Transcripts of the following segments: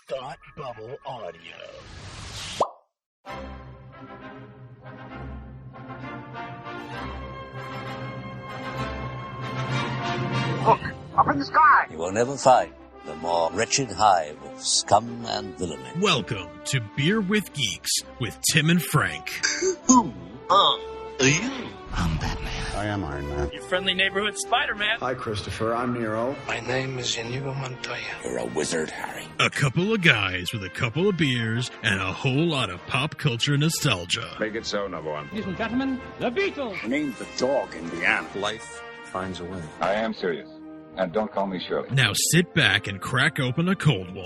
Thought Bubble Audio. Look, up in the sky. You will never find the more wretched hive of scum and villainy. Welcome to Beer with Geeks with Tim and Frank. Who are you? I'm Batman. I am Iron Man. Your friendly neighborhood Spider-Man. Hi, Christopher. I'm Nero. My name is Inigo Montoya. You're a wizard, Harry. A couple of guys with a couple of beers and a whole lot of pop culture nostalgia. Make it so, number one. Ladies and gentlemen, the Beatles. Named the dog Indiana. Life finds a way. I am serious. And don't call me Shirley. Now sit back and crack open a cold one,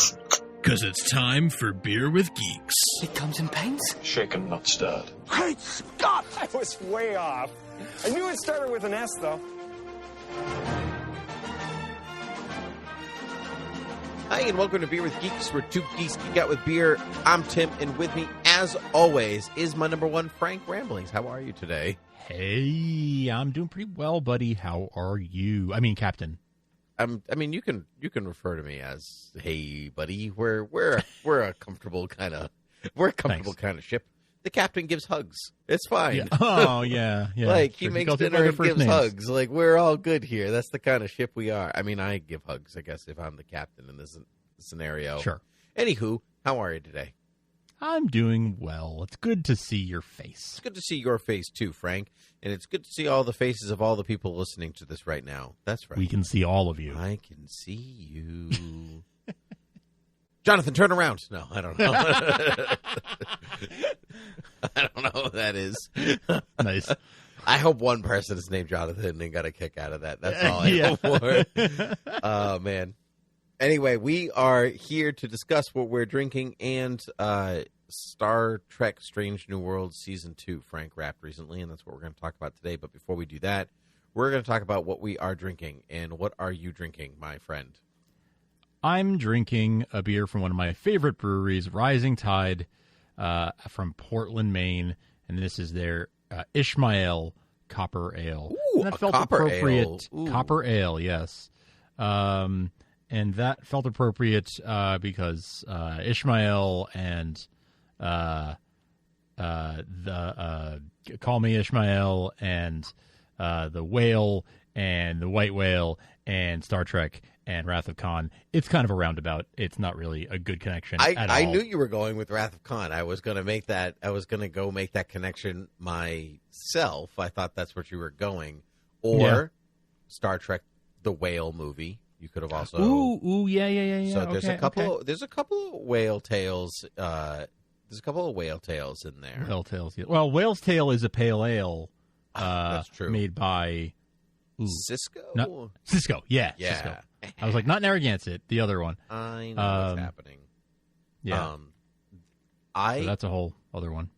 because it's time for Beer with Geeks. It comes in paints. Shaken, not stirred. Great Scott! I was way off. I knew it started with an S, though. Hi, and welcome to Beer with Geeks, where two geeks geek out with beer. I'm Tim, and with me, as always, is my number one, Frank Ramblings. How are you today? Hey, I'm doing pretty well, buddy. How are you? I mean, Captain. You can refer to me as hey, buddy. We're a comfortable kind of ship. The captain gives hugs. It's fine. Yeah. Oh yeah, yeah. Like sure. he makes dinner and gives hugs. Like we're all good here. That's the kind of ship we are. I mean, I give hugs, I guess, if I'm the captain in this scenario. Sure. Anywho, how are you today? I'm doing well. It's good to see your face. It's good to see your face too, Frank. And it's good to see all the faces of all the people listening to this right now. That's right. We can see all of you. I can see you. Jonathan, turn around. No, I don't know. I don't know who that is. Nice. I hope one person is named Jonathan and got a kick out of that. That's all I hope for. Oh, man. Anyway, we are here to discuss what we're drinking and Star Trek Strange New Worlds Season 2. Frank wrapped recently, and that's what we're going to talk about today. But before we do that, we're going to talk about what we are drinking. And what are you drinking, my friend? I'm drinking a beer from one of my favorite breweries, Rising Tide, from Portland, Maine, and this is their Ishmael Copper Ale. Ooh, and that felt copper appropriate. ale. Copper ale, yes. And that felt appropriate because Ishmael and the Call Me Ishmael and the Whale and the White Whale and Star Trek and Wrath of Khan. It's kind of a roundabout. It's not really a good connection at all. I knew you were going with Wrath of Khan. I was going to make that. I was going to go make that connection myself. I thought that's what you were going. Or Star Trek, the Whale movie. You could have also. Yeah. So there's a couple. There's a couple of whale tales. There's a couple of whale tales in there. Whale tales. Yeah. Well, Whale's Tale is a pale ale. That's true. Made by Cisco. Cisco. Yeah. Cisco. I was like, not Narragansett, the other one. I know what's happening. Yeah. So that's a whole other one.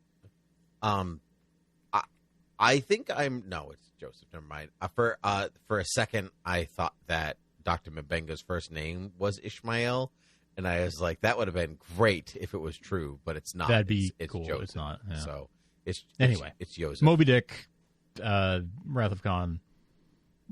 I think it's Joseph. Never mind. For a second, I thought that Dr. Mbenga's first name was Ishmael, and I was like, that would have been great if it was true, but it's not. That'd be it's cool. Joseph. It's not. Yeah. So it's Joseph. Moby Dick, Wrath of Khan,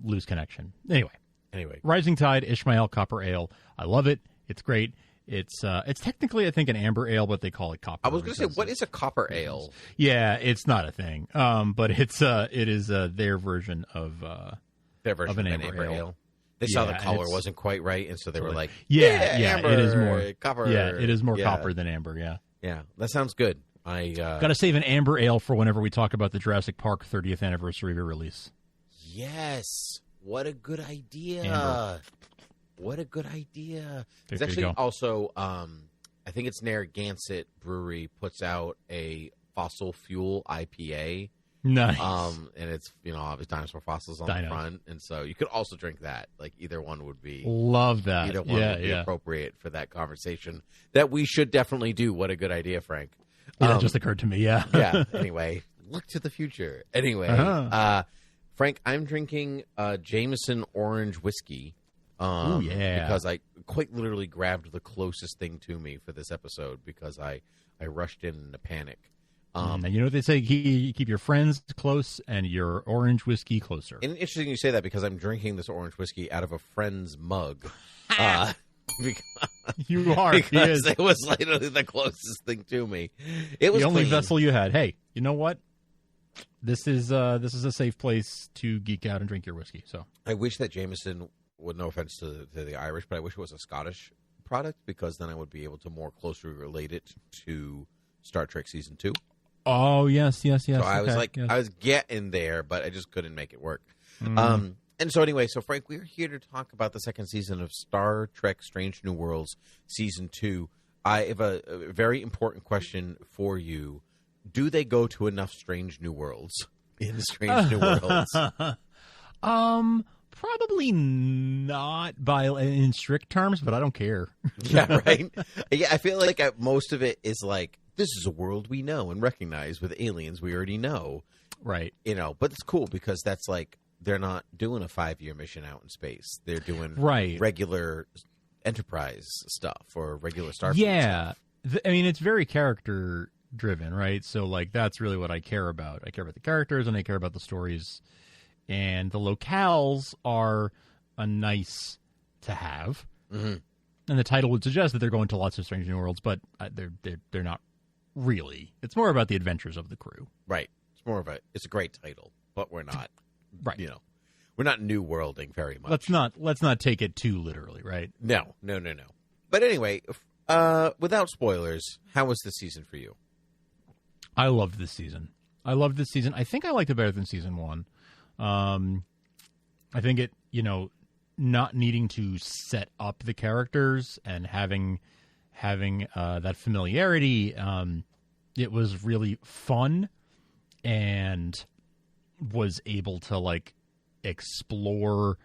loose connection. Anyway, Rising Tide Ishmael Copper Ale. I love it. It's great. It's technically, I think, an amber ale, but they call it copper. I was going to say, what is a copper ale? Yeah, it's not a thing. But it is their version of an amber ale. They saw the color wasn't quite right, and so they were like, amber, it is more copper. Yeah, it is more copper than amber. Yeah, that sounds good. I got to save an amber ale for whenever we talk about the Jurassic Park 30th anniversary release. Yes. What a good idea. Amber. What a good idea. There It's actually you go. also, I think it's Narragansett Brewery puts out a fossil fuel IPA. Nice. And it's, obviously dinosaur fossils on the front. And so you could also drink that. Like either one would be. Love that. Either one would be appropriate for that conversation that we should definitely do. What a good idea, Frank. That just occurred to me. Yeah. Yeah. Anyway, look to the future. Anyway, Frank, I'm drinking Jameson orange whiskey. Because I quite literally grabbed the closest thing to me for this episode because I rushed in a panic. And you know what they say? Keep your friends close and your orange whiskey closer. And interesting you say that because I'm drinking this orange whiskey out of a friend's mug. You are. Because it was literally the closest thing to me. It was the only clean. vessel you had. Hey, you know what? This is a safe place to geek out and drink your whiskey. So I wish that Jameson, with no offense to the Irish, but I wish it was a Scottish product, because then I would be able to more closely relate it to Star Trek Season 2. Oh, yes. So I was yes. I was getting there, but I just couldn't make it work. And so anyway, Frank, we're here to talk about the second season of Star Trek Strange New Worlds Season 2. I have a very important question for you. Do they go to enough Strange New Worlds in Strange New Worlds? Probably not in strict terms, but I don't care. Yeah, right? Yeah, I feel like most of it is like, this is a world we know and recognize with aliens we already know. Right. But it's cool because that's like, they're not doing a 5-year mission out in space. They're doing regular Enterprise stuff or regular Starfleet stuff. I mean, it's very character driven, right? So, like, that's really what I care about. I care about the characters and I care about the stories. And the locales are a nice to have. Mm-hmm. And the title would suggest that they're going to lots of Strange New Worlds, but they're not really. It's more about the adventures of the crew. Right. It's a great title, but we're not. Right. We're not new worlding very much. Let's not take it too literally, right? No. But anyway, without spoilers, how was this season for you? I loved this season. I think I liked it better than season 1. I think it, not needing to set up the characters and having that familiarity, it was really fun and was able to like explore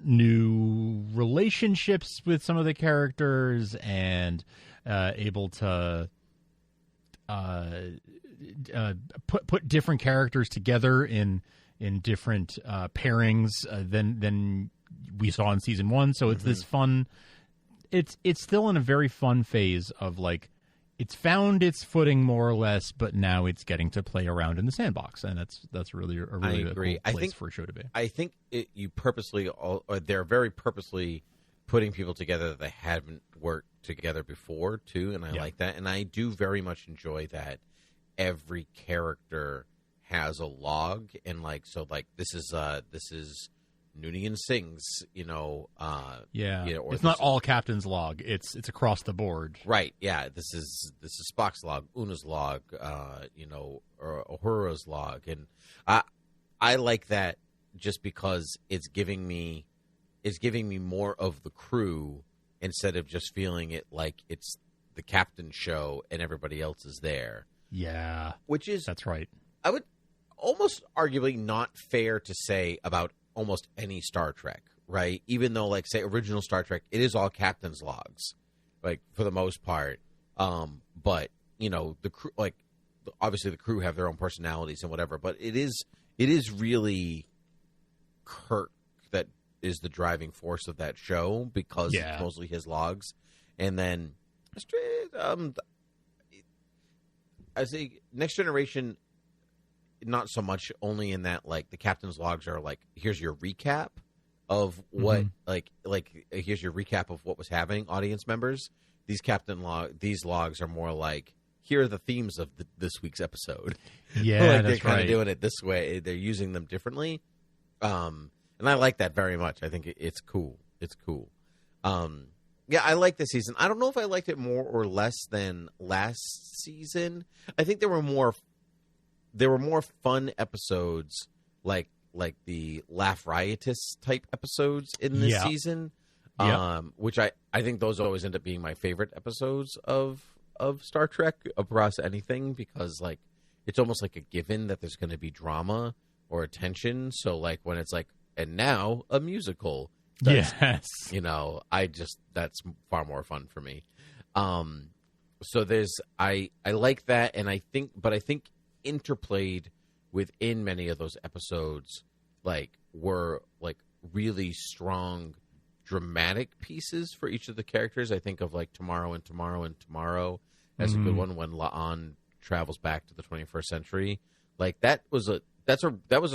new relationships with some of the characters and able to put different characters together in different pairings than we saw in season 1. So it's this fun. It's still in a very fun phase of like, it's found its footing more or less, but now it's getting to play around in the sandbox, and that's really a cool place for a show to be. I think you purposely, or they're very purposely putting people together that they haven't worked together before too, and I like that, and I do very much enjoy that every character has a log, and like this is Noonien Singh's, it's not all Captain's log. It's across the board. Right. Yeah. This is Spock's log, Una's log, or Uhura's log, and I like that just because it's giving me more of the crew instead of just feeling it like it's the captain's show and everybody else is there. Yeah. That's right. I would almost arguably not fair to say about almost any Star Trek, right? Even though, like, say, original Star Trek, it is all captain's logs, like, for the most part. But, the crew, like, obviously the crew have their own personalities and whatever, but it is really Kirk that is the driving force of that show because it's mostly his logs. And then, I say Next Generation, not so much, only in that like the captain's logs are like, here's your recap of what like here's your recap of what was happening, audience members. These logs are more like, here are the themes of this week's episode. Yeah, like they're kind of doing it this way. They're using them differently, and I like that very much. I think it's cool. Yeah, I like this season. I don't know if I liked it more or less than last season. I think there were more fun episodes, like the Laugh Riotous type episodes in this season, which I think those always end up being my favorite episodes of Star Trek across anything, because like it's almost like a given that there's going to be drama or tension. So like when it's like, and now a musical. That's far more fun for me. So I like that, and I think interplayed within many of those episodes were really strong dramatic pieces for each of the characters. I think of like Tomorrow and Tomorrow and Tomorrow as a good one, when La'an travels back to the 21st century. Like that was a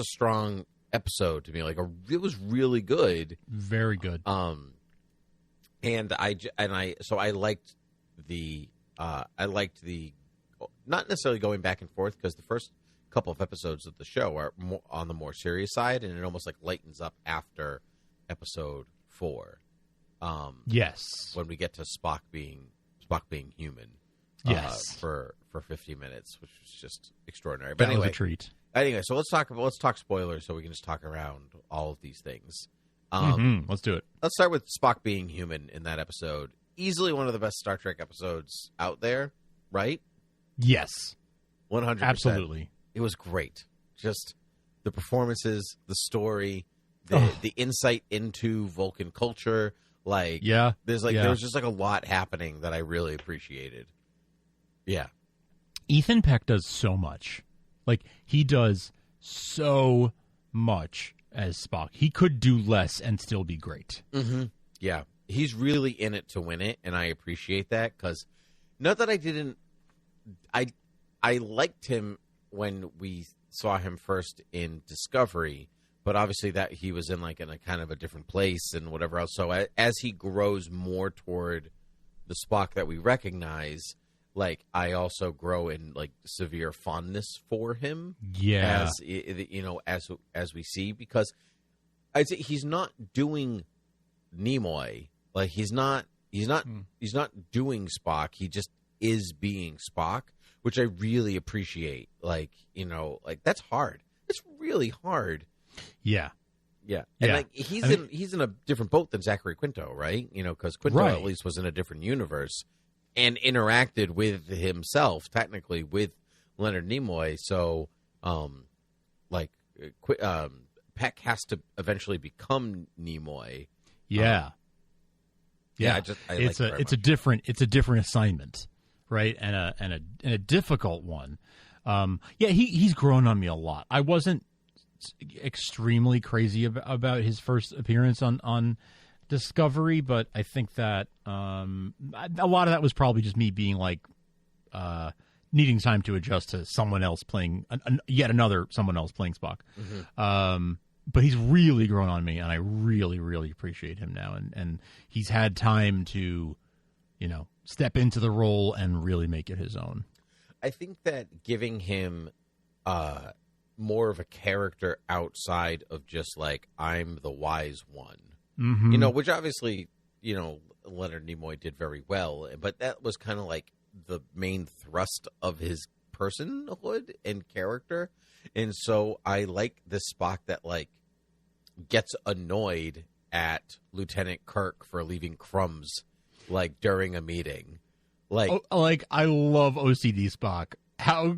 strong episode to me. It was really good. Very good. And I liked the not necessarily going back and forth, because the first couple of episodes of the show are more on the more serious side, and it almost like lightens up after episode 4. Yes, when we get to Spock being human. Yes, for 50 minutes, which was just extraordinary. But anyway, was a treat. Anyway, so let's talk spoilers, so we can just talk around all of these things. Let's do it. Let's start with Spock being human in that episode. Easily one of the best Star Trek episodes out there, right? Yes. 100%. Absolutely. It was great. Just the performances, the story, the insight into Vulcan culture. Like, there was just like a lot happening that I really appreciated. Yeah. Ethan Peck does so much. Like, he does so much as Spock. He could do less and still be great. Mm-hmm. Yeah. He's really in it to win it, and I appreciate that, because not that I didn't... I liked him when we saw him first in Discovery, but obviously that he was in like in a kind of a different place and whatever else. So as he grows more toward the Spock that we recognize, like, I also grow in like severe fondness for him. Yeah, as we see, because I'd say he's not doing Nimoy. Like, he's not doing Spock. He just is being Spock, which I really appreciate. Like, that's hard. It's really hard. Yeah. Yeah. And like he's in a different boat than Zachary Quinto, right? Because Quinto at least was in a different universe and interacted with himself, technically, with Leonard Nimoy. So, Peck has to eventually become Nimoy. Yeah. It's a different assignment, right? And a difficult one. He's grown on me a lot. I wasn't extremely crazy about his first appearance on Discovery, but I think that a lot of that was probably just me being like needing time to adjust to someone else playing someone else playing Spock. Mm-hmm. But he's really grown on me, and I really, really appreciate him now. And he's had time to, step into the role and really make it his own. I think that giving him more of a character outside of just like, I'm the wise one, mm-hmm. Which obviously, Leonard Nimoy did very well, but that was kind of like the main thrust of his personhood and character. And so I like this Spock that like gets annoyed at Lieutenant Kirk for leaving crumbs like during a meeting. Like I love OCD Spock. How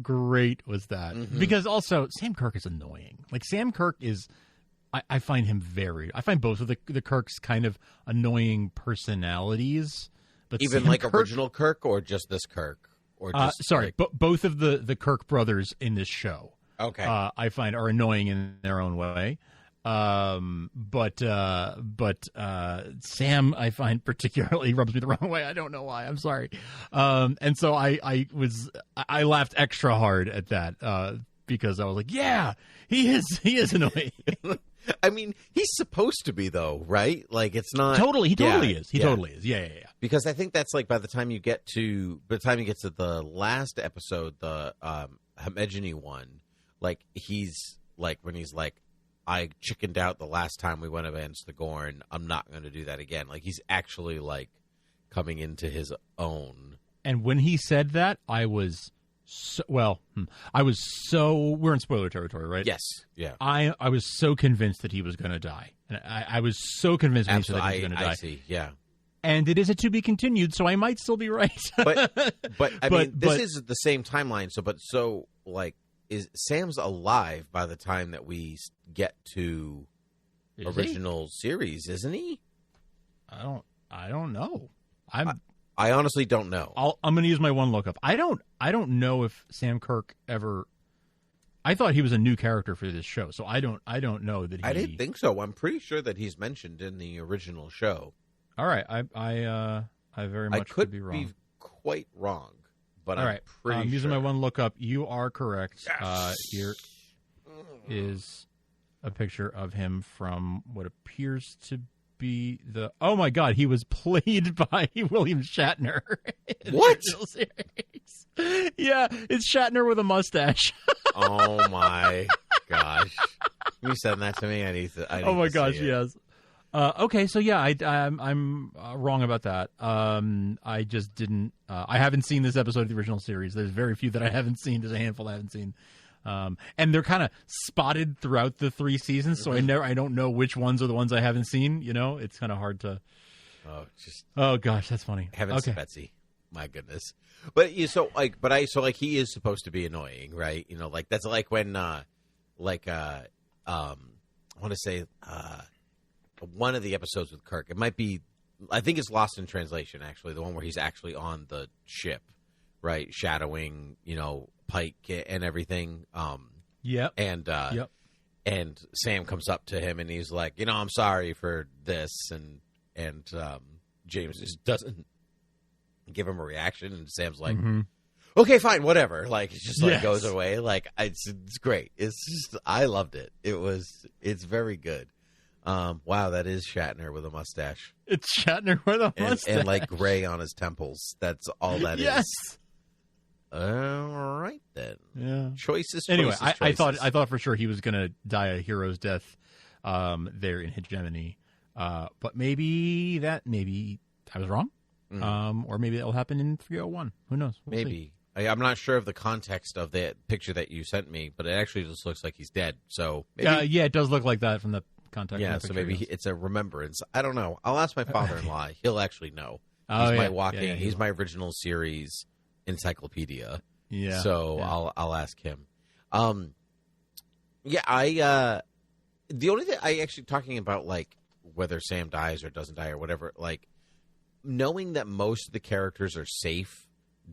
great was that? Mm-hmm. Because also Sam Kirk is annoying. Like, Sam Kirk is, I find both of the Kirks kind of annoying personalities. But even Sam like Kirk, original Kirk, or just this Kirk? Or just both of the Kirk brothers in this show. Okay, I find are annoying in their own way. But Sam, I find particularly rubs me the wrong way. I don't know why. I'm sorry. And so I laughed extra hard at that because I was like, yeah, he is annoying. I mean, he's supposed to be, though, right? Like, it's not totally. He totally is. He totally is. Yeah. Because I think that's like by the time you get to the last episode, the Hamegony one, like, he's like, when he's like, I chickened out the last time we went against the Gorn, I'm not going to do that again. Like, he's actually like coming into his own. And when he said that, I was we're in spoiler territory, right? Yes. Yeah. I was so convinced that he was going to die. And I was so convinced when he said that he was going to die. I see. Yeah. And it is a to be continued, so I might still be right. but I mean, this is the same timeline. So is Sam's alive by the time that we get to original series, isn't he? I don't know. I honestly don't know. I'm going to use my one lookup. I don't know if Sam Kirk ever. I thought he was a new character for this show, so I don't know that he. I didn't think so. I'm pretty sure that he's mentioned in the original show. All right, I very much could be wrong. Be quite wrong, but all I'm right. pretty using sure. my one lookup. You are correct. Yes. Here is a picture of him from what appears to be the. Oh my God, he was played by William Shatner. What? Yeah, it's Shatner with a mustache. Oh my gosh! You send that to me. I need to. Oh my gosh, yes. Okay, so yeah, I'm wrong about that. I just didn't. I haven't seen this episode of the original series. There's very few that I haven't seen. There's a handful I haven't seen, and they're kind of spotted throughout the 3 seasons. So I don't know which ones are the ones I haven't seen. You know, it's kind of hard to. Oh gosh, that's funny. Heavens to Betsy, my goodness. But he is supposed to be annoying, right? You know, like that's like when, I want to say, one of the episodes with Kirk. It might be, I think it's Lost in Translation, actually, the one where he's actually on the ship, right, shadowing, you know, Pike and everything. Yep. And Sam comes up to him and he's like, you know, I'm sorry for this, and James just doesn't give him a reaction, and Sam's like, okay, fine, whatever. Like, it just like goes away. Like, it's great. It's just, I loved it. It's very good. Wow, that is Shatner with a mustache. It's Shatner with a mustache. And like gray on his temples. That's all that yes. is. All right, then. Yeah. Choices. Anyway, I thought for sure he was going to die a hero's death there in Hegemony. But maybe I was wrong. Or maybe that will happen in 301. Who knows? We'll maybe. I'm not sure of the context of that picture that you sent me, but it actually just looks like he's dead. So maybe... yeah, it does look like that from the context. Yeah, so maybe it's a remembrance. I don't know. I'll ask my father-in-law. He'll actually know. He's my original series encyclopedia. Yeah. So I'll ask him. The only thing I actually talking about, like, whether Sam dies or doesn't die or whatever, like, knowing that most of the characters are safe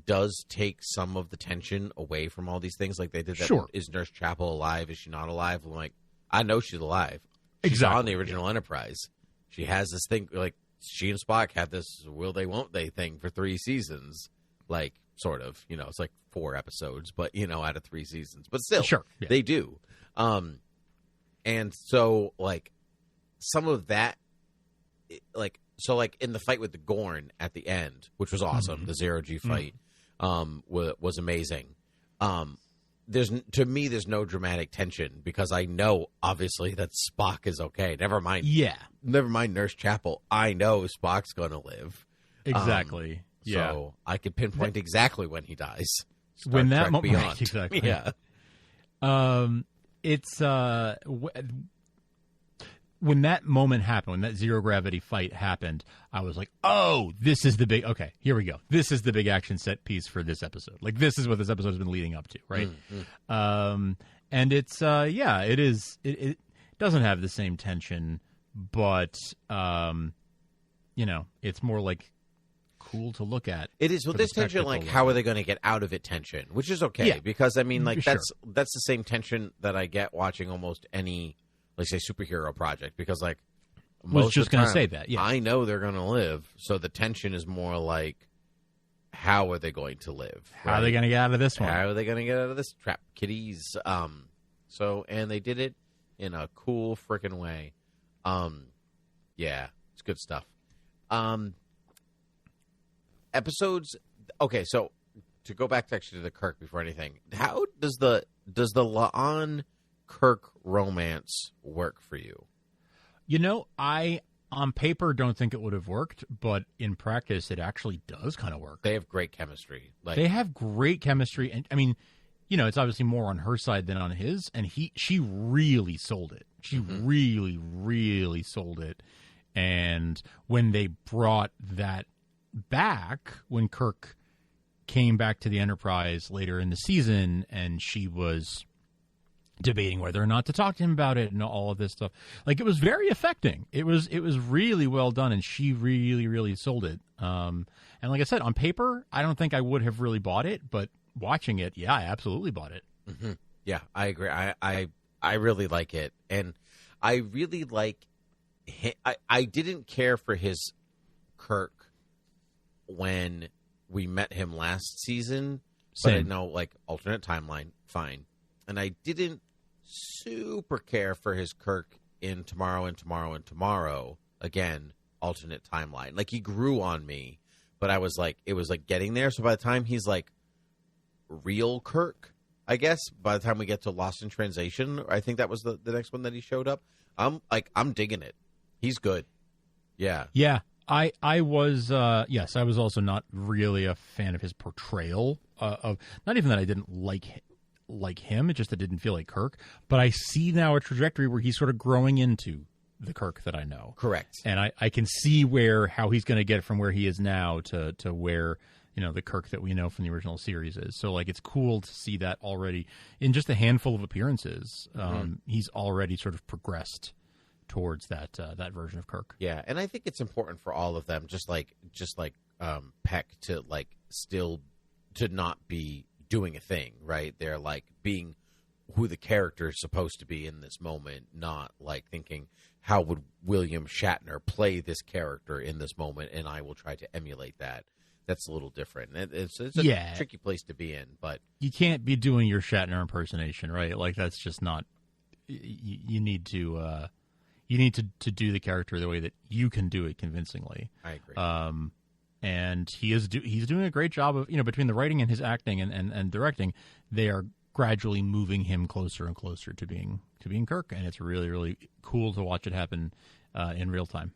does take some of the tension away from all these things. Like they did that. Sure. Is Nurse Chapel alive? Is she not alive? I'm like, I know she's alive. She's exactly. on the original Enterprise. She has this thing, like, she and Spock had this will they, won't they thing for 3 seasons. Like, sort of. You know, it's like 4 episodes, but, you know, out of 3 seasons. But still, sure, they do. And so, like, some of that, like, so, like, in the fight with the Gorn at the end, which was awesome, the 0G fight was amazing. There's no dramatic tension because I know, obviously, that Spock is okay. Never mind Nurse Chapel. I know Spock's going to live. Exactly. So I could pinpoint exactly when he dies. When that moment, right, exactly. Yeah. It's when that moment happened, when that zero gravity fight happened, I was like, "Oh, this is the big. Okay, here we go. This is the big action set piece for this episode. Like, this is what this episode has been leading up to, right?" And it's it is. It doesn't have the same tension, but you know, it's more like cool to look at. It is. Well, this tension, like, how are they going to get out of it tension, which is okay because I mean, like, that's the same tension that I get watching almost any, like, say, superhero project, because, like, was just going to say that. Yeah, I know they're going to live, so the tension is more like, how are they going to live? How are they going to get out of this one? How are they going to get out of this trap, kiddies? So, and they did it in a cool freaking way. Yeah, it's good stuff. Episodes. Okay, so to go back to actually the Kirk before anything, how does the La'an Kirk romance work for you? You know, I on paper don't think it would have worked, but in practice it actually does kind of work. They have great chemistry. They have great chemistry, and I mean, you know, it's obviously more on her side than on his, and she really sold it. She really, really sold it. And when they brought that back, when Kirk came back to the Enterprise later in the season, and she was debating whether or not to talk to him about it and all of this stuff, like, it was very affecting. It was really well done, and she really, really sold it. And like I said, on paper, I don't think I would have really bought it, but watching it, I absolutely bought it. Yeah, I agree. I really like it, and I really like. I didn't care for his Kirk when we met him last season, but I know, like, alternate timeline, fine. And I didn't super care for his Kirk in Tomorrow and Tomorrow and Tomorrow. Again, alternate timeline. Like, he grew on me, but I was like, it was like getting there. So by the time he's like real Kirk, I guess, by the time we get to Lost in Translation, I think that was the next one that he showed up. I'm digging it. He's good. Yeah. Yeah. I was, yes, I was also not really a fan of his portrayal of, not even that I didn't like him, it just that it didn't feel like Kirk, but I see now a trajectory where he's sort of growing into the Kirk that I know. Correct. And I can see how he's going to get from where he is now to where, the Kirk that we know from the original series is. So, like, it's cool to see that already in just a handful of appearances. He's already sort of progressed towards that version of Kirk. Yeah, and I think it's important for all of them, just like Peck, to like still to not be doing a thing, right? They're like being who the character is supposed to be in this moment, not like thinking, how would William Shatner play this character in this moment, and I will try to emulate that. That's a little different. It's a tricky place to be in, but you can't be doing your Shatner impersonation, right? Like, that's just not. You need to. You need to do the character the way that you can do it convincingly. I agree. And he's doing a great job of, between the writing and his acting and directing, they are gradually moving him closer and closer to being Kirk, and it's really, really cool to watch it happen in real time.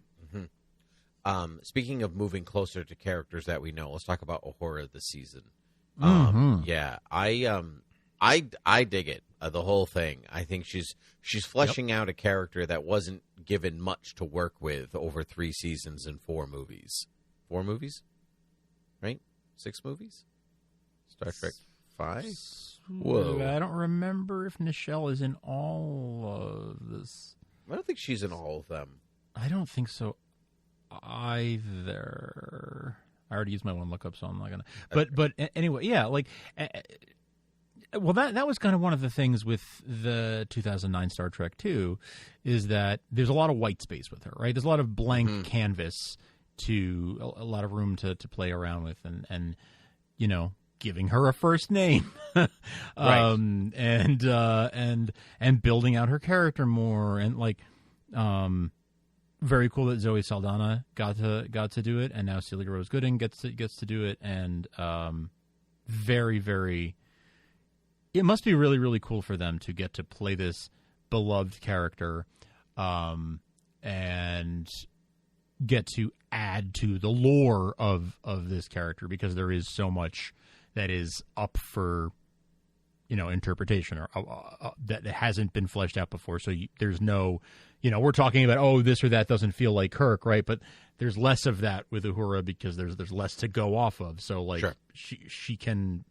Speaking of moving closer to characters that we know, let's talk about Uhura this season. Yeah, I dig it. The whole thing. I think she's fleshing out a character that wasn't given much to work with over 3 seasons and 4 movies. 4 movies? Right? 6 movies? Star Trek 5? Whoa. I don't remember if Nichelle is in all of this. I don't think she's in all of them. I don't think so either. I already used my one lookup, so I'm not going to. But anyway, yeah, like... Well, that was kind of one of the things with the 2009 Star Trek 2, is that there's a lot of white space with her, right? There's a lot of blank canvas to a lot of room to play around with, and giving her a first name, right. and building out her character more, and like, very cool that Zoe Saldana got to do it, and now Celia Rose Gooding gets to do it, and very, very. It must be really, really cool for them to get to play this beloved character, and get to add to the lore of this character, because there is so much that is up for, interpretation, or that hasn't been fleshed out before. So there's no, we're talking about, this or that doesn't feel like Kirk, right? But there's less of that with Uhura, because there's less to go off of. So like, sure. she can.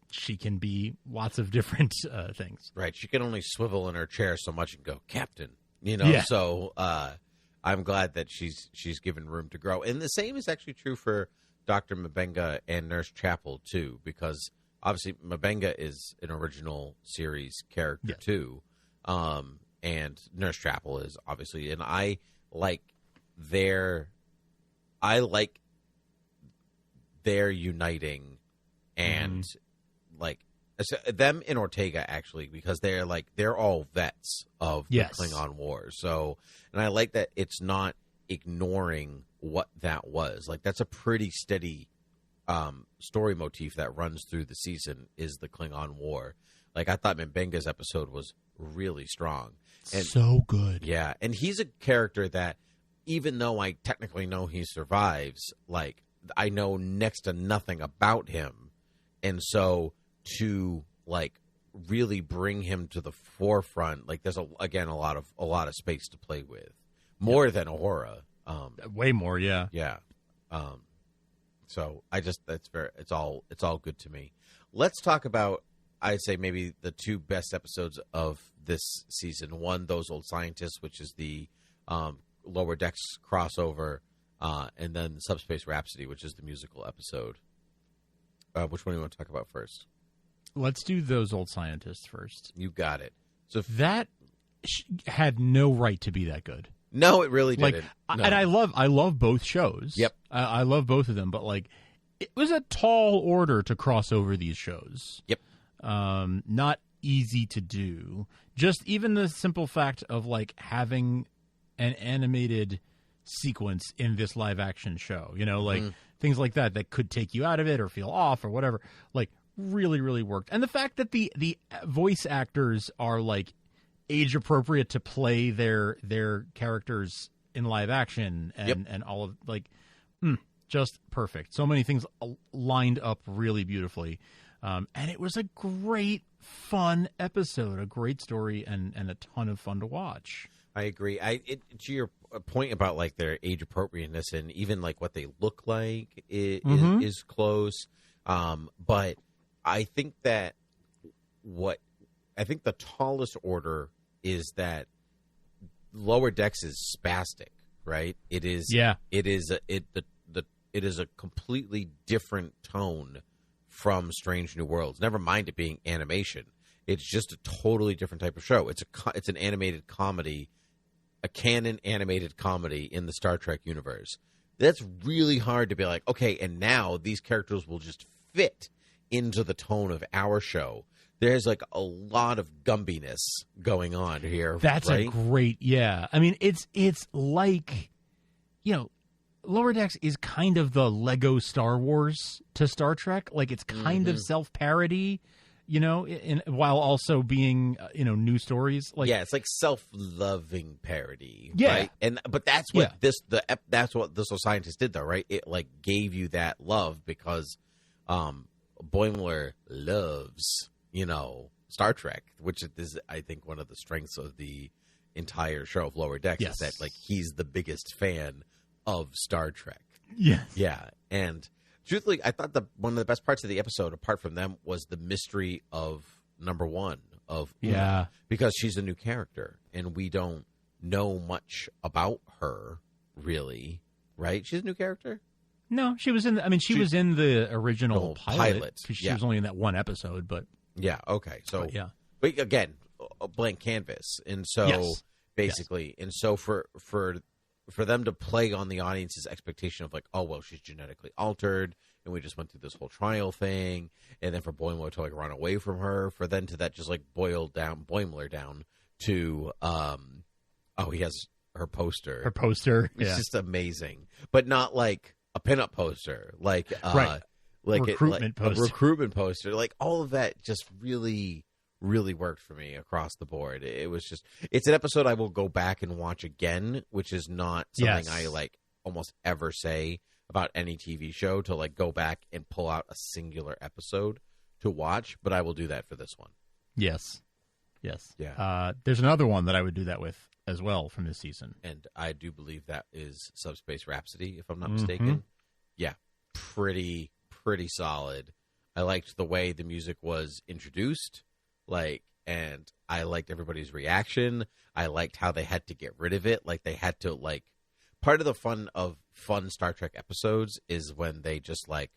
She can be lots of different things. Right. She can only swivel in her chair so much and go, Captain. Yeah. So I'm glad that she's given room to grow. And the same is actually true for Dr. M'Benga and Nurse Chapel, too, because obviously M'Benga is an original series character, too. And Nurse Chapel is obviously. And I like their uniting and like them in Ortega, actually, because they're all vets of the Klingon War. So, and I like that it's not ignoring what that was. Like, that's a pretty steady story motif that runs through the season, is the Klingon War. Like, I thought M'Benga's episode was really strong. And, so good. Yeah, and he's a character that, even though I technically know he survives, like, I know next to nothing about him. And so to like really bring him to the forefront, like there's a lot of space to play with, more than Uhura. Way more, yeah. Yeah. So it's all good to me. Let's talk about, I'd say, maybe the 2 best episodes of this season. One, Those Old Scientists, which is the Lower Decks crossover, and then Subspace Rhapsody, which is the musical episode. Which one do you want to talk about first? Let's do Those Old Scientists first. You got it. So that had no right to be that good. No, it really didn't. No. And I love both shows. Yep. I love both of them, but like, it was a tall order to cross over these shows. Yep. Not easy to do. Just even the simple fact of like having an animated sequence in this live action show, like things like that could take you out of it or feel off or whatever, like really, really worked. And the fact that the voice actors are like age appropriate to play their characters in live action and all of like, just perfect. So many things lined up really beautifully. And it was a great, fun episode, a great story, and a ton of fun to watch. I agree. To your point about like their age appropriateness and even like what they look like is close. But I think that the tallest order is that Lower Decks is spastic, right? It is. Yeah. It is. It is a completely different tone from Strange New Worlds. Never mind it being animation. It's just a totally different type of show. It's an animated comedy, a canon animated comedy in the Star Trek universe. That's really hard to be like, okay, and now these characters will just fit into the tone of our show. There's like a lot of gumbiness going on here. That's right? a great, yeah. I mean, it's like, Lower Decks is kind of the Lego Star Wars to Star Trek. Like, it's kind of self-parody, while also being, new stories. Like, yeah, it's like self-loving parody. Yeah. Right? But that's what that's what the Scientist did, though, right? It, like, gave you that love because Boimler loves, Star Trek, which is, I think, one of the strengths of the entire show of Lower Decks is that, like, he's the biggest fan of Star Trek. Yes. Yeah. And truthfully, I thought one of the best parts of the episode, apart from them, was the mystery of number one of Una, because she's a new character and we don't know much about her, really. Right? She's a new character? No, she was in. She was in the original pilot because she was only in that one episode. But yeah, okay. So but again, a blank canvas, and so basically, and so for them to play on the audience's expectation of like, oh well, she's genetically altered, and we just went through this whole trial thing, and then for Boimler to like run away from her, for then to that just like Boimler down to he has her poster. It's just amazing, but not like a pinup poster, like like recruitment poster. A recruitment poster, like all of that just really, really worked for me across the board. It was just, it's an episode I will go back and watch again, which is not something I like almost ever say about any TV show, to like go back and pull out a singular episode to watch, but I will do that for this one. Yes. Yeah. There's another one that I would do that with as well from this season. And I do believe that is Subspace Rhapsody, if I'm not mistaken. Yeah. Pretty solid. I liked the way the music was introduced, and I liked everybody's reaction. I liked how they had to get rid of it. Like, they had to, like, part of the fun Star Trek episodes is when they just, like,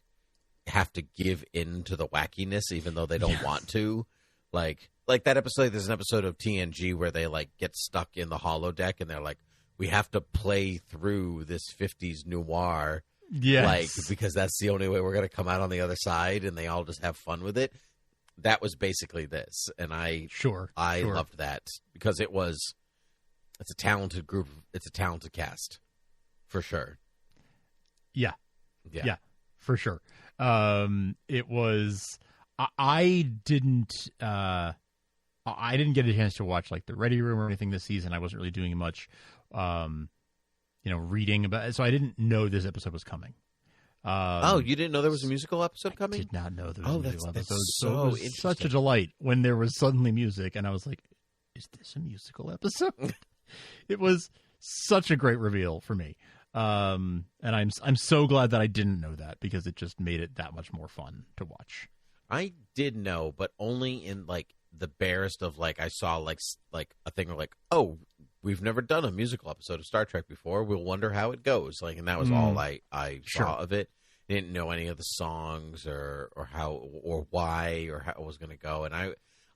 have to give in to the wackiness, even though they don't want to. Like that episode, there's an episode of TNG where they, like, get stuck in the holodeck, and they're like, we have to play through this 50s noir. Yes. Because that's the only way we're going to come out on the other side, and they all just have fun with it. That was basically this, and I loved that because it's a talented group, it's a talented cast, for sure. Yeah, for sure. It was. I didn't get a chance to watch like the Ready Room or anything this season. I wasn't really doing much, reading about it, so I didn't know this episode was coming. You didn't know there was a musical episode coming? I did not know there was a musical episode. That's so it was such a delight when there was suddenly music, and I was like, "Is this a musical episode?" It was such a great reveal for me, and I'm so glad that I didn't know that, because it just made it that much more fun to watch. I did know, but only in like the barest of like I saw like a thing where like, oh, we've never done a musical episode of Star Trek before. We'll wonder how it goes. Like, and that was all I saw of it. I didn't know any of the songs or how or why or how it was going to go, and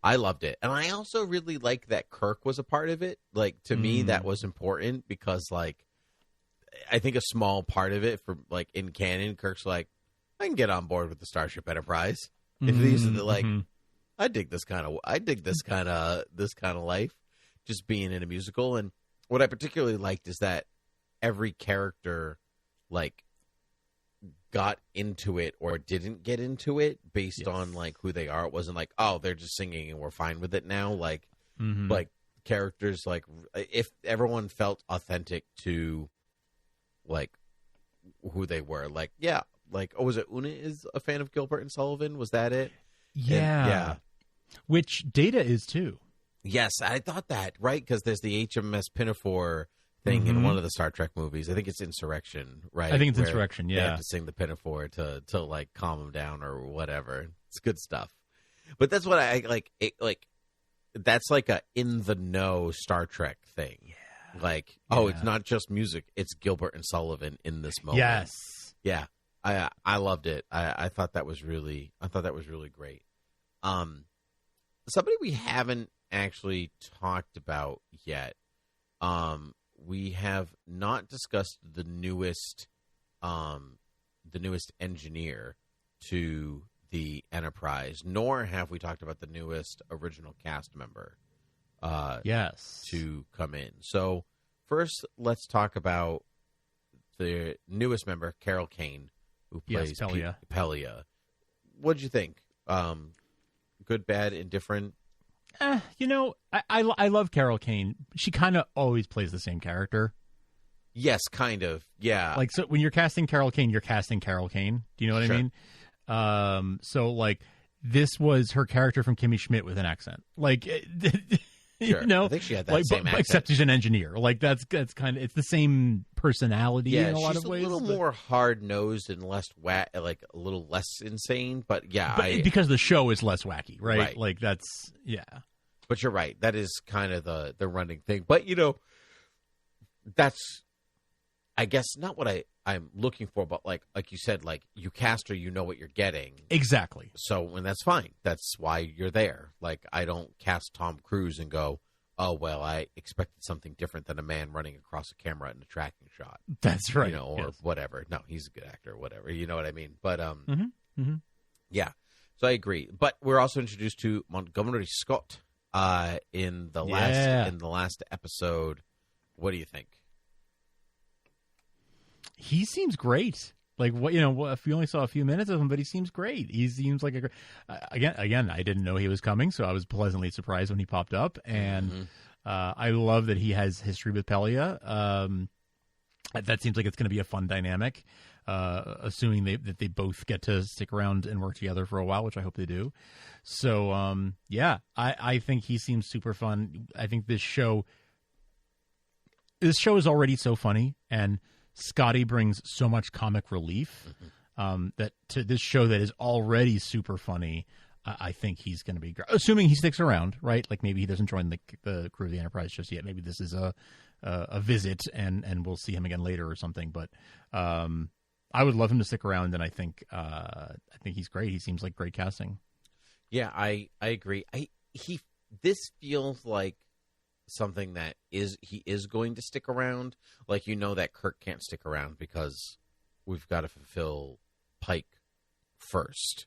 I loved it. And I also really liked that Kirk was a part of it. Like, to me, that was important because like I think a small part of it for like in canon, Kirk's like, I can get on board with the Starship Enterprise. If these are the like, I dig this kind of life, just being in a musical. And what I particularly liked is that every character like got into it or didn't get into it based on like who they are. It wasn't like, oh, they're just singing and we're fine with it now. Like like characters, like if everyone felt authentic to like who they were, like was it Una is a fan of Gilbert and Sullivan? Was that it? Yeah. Which Data is too. Yes, I thought that, right? Because there's the HMS Pinafore thing in one of the Star Trek movies. I think it's Insurrection, right? I think it's Insurrection, yeah. They have to sing the Pinafore to like calm them down or whatever. It's good stuff. But that's what I like. That's like a in the know Star Trek thing. Yeah. Like, it's not just music; it's Gilbert and Sullivan in this moment. Yes. Yeah. I loved it. I thought that was really great. Somebody we haven't actually talked about yet. We have not discussed the newest engineer to the Enterprise, nor have we talked about the newest original cast member. To come in. So first, let's talk about the newest member, Carol Kane, who plays Pelia. What'd you think? Good, bad, indifferent? I love Carol Kane. She kind of always plays the same character. Yes, kind of. Yeah. Like, so when you're casting Carol Kane, you're casting Carol Kane. Do you know what I mean? So like this was her character from Kimmy Schmidt with an accent. Like, you know, I think she had that same accent. Except she's an engineer. Like that's kind of, it's the same personality in a lot of ways. She's a little more hard-nosed and less like a little less insane, but because the show is less wacky, right? Like that's, But you're right. That is kind of the running thing. But, that's, I guess, not what I'm looking for, but like you said, like you cast her, you know what you're getting. Exactly. So, and that's fine. That's why you're there. Like, I don't cast Tom Cruise and go, oh, well, I expected something different than a man running across a camera in a tracking shot. That's right. Or whatever. No, he's a good actor or whatever. You know what I mean? But, yeah. So I agree. But we're also introduced to Montgomery Scott in the last episode. What do you think? He seems great. Like, if you only saw a few minutes of him, but he seems great. He seems like again, I didn't know he was coming, so I was pleasantly surprised when he popped up. And I love that he has history with Pelia. That seems like it's going to be a fun dynamic, assuming that they both get to stick around and work together for a while, which I hope they do. So, I think he seems super fun. I think this show is already so funny, and Scotty brings so much comic relief that to this show that is already super funny. I think he's going to be great, assuming he sticks around, right? Like maybe he doesn't join the crew of the Enterprise just yet. Maybe this is a visit, and we'll see him again later or something. But I would love him to stick around, and I think he's great. He seems like great casting. Yeah, I agree. This feels like something that he is going to stick around. Like, that Kirk can't stick around because we've got to fulfill Pike first.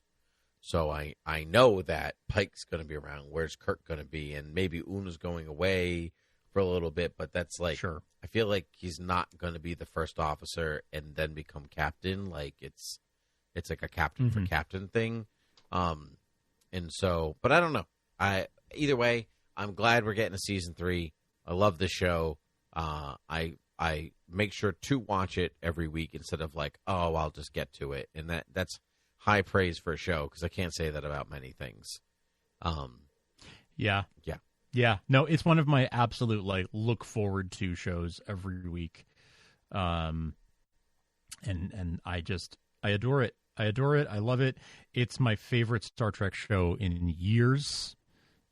So I know that Pike's going to be around. Where's Kirk going to be? And maybe Una's going away for a little bit, but that's like, sure. I feel like he's not going to be the first officer and then become captain. Like it's like a captain for captain thing. And so, but I don't know. Either way, I'm glad we're getting a season 3. I love this show. I make sure to watch it every week instead of like, oh, I'll just get to it. And that's high praise for a show, because I can't say that about many things. Yeah. No, it's one of my absolute look forward to shows every week. And I adore it. I love it. It's my favorite Star Trek show in years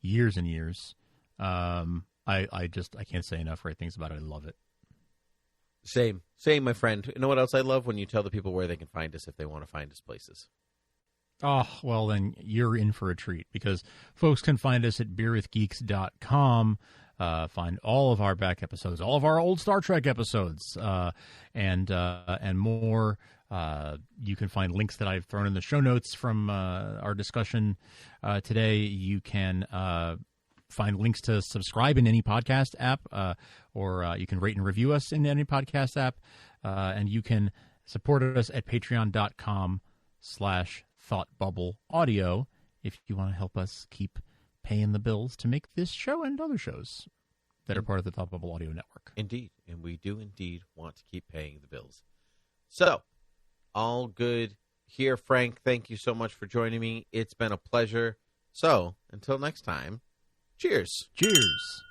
and years. I can't say enough great things about it. I love it. Same, my friend. You know what else I love? When you tell the people where they can find us if they want to find us places. Oh, well, then you're in for a treat, because folks can find us at beerwithgeeks.com. find all of our back episodes, all of our old Star Trek episodes, and more. You can find links that I've thrown in the show notes from our discussion today. You can find links to subscribe in any podcast app, or you can rate and review us in any podcast app, and you can support us at patreon.com/thoughtbubbleaudio if you want to help us keep paying the bills to make this show and other shows that are part of the Thought Bubble Audio Network. Indeed, and we do indeed want to keep paying the bills. So, all good here, Frank. Thank you so much for joining me. It's been a pleasure. So, until next time, cheers. Cheers.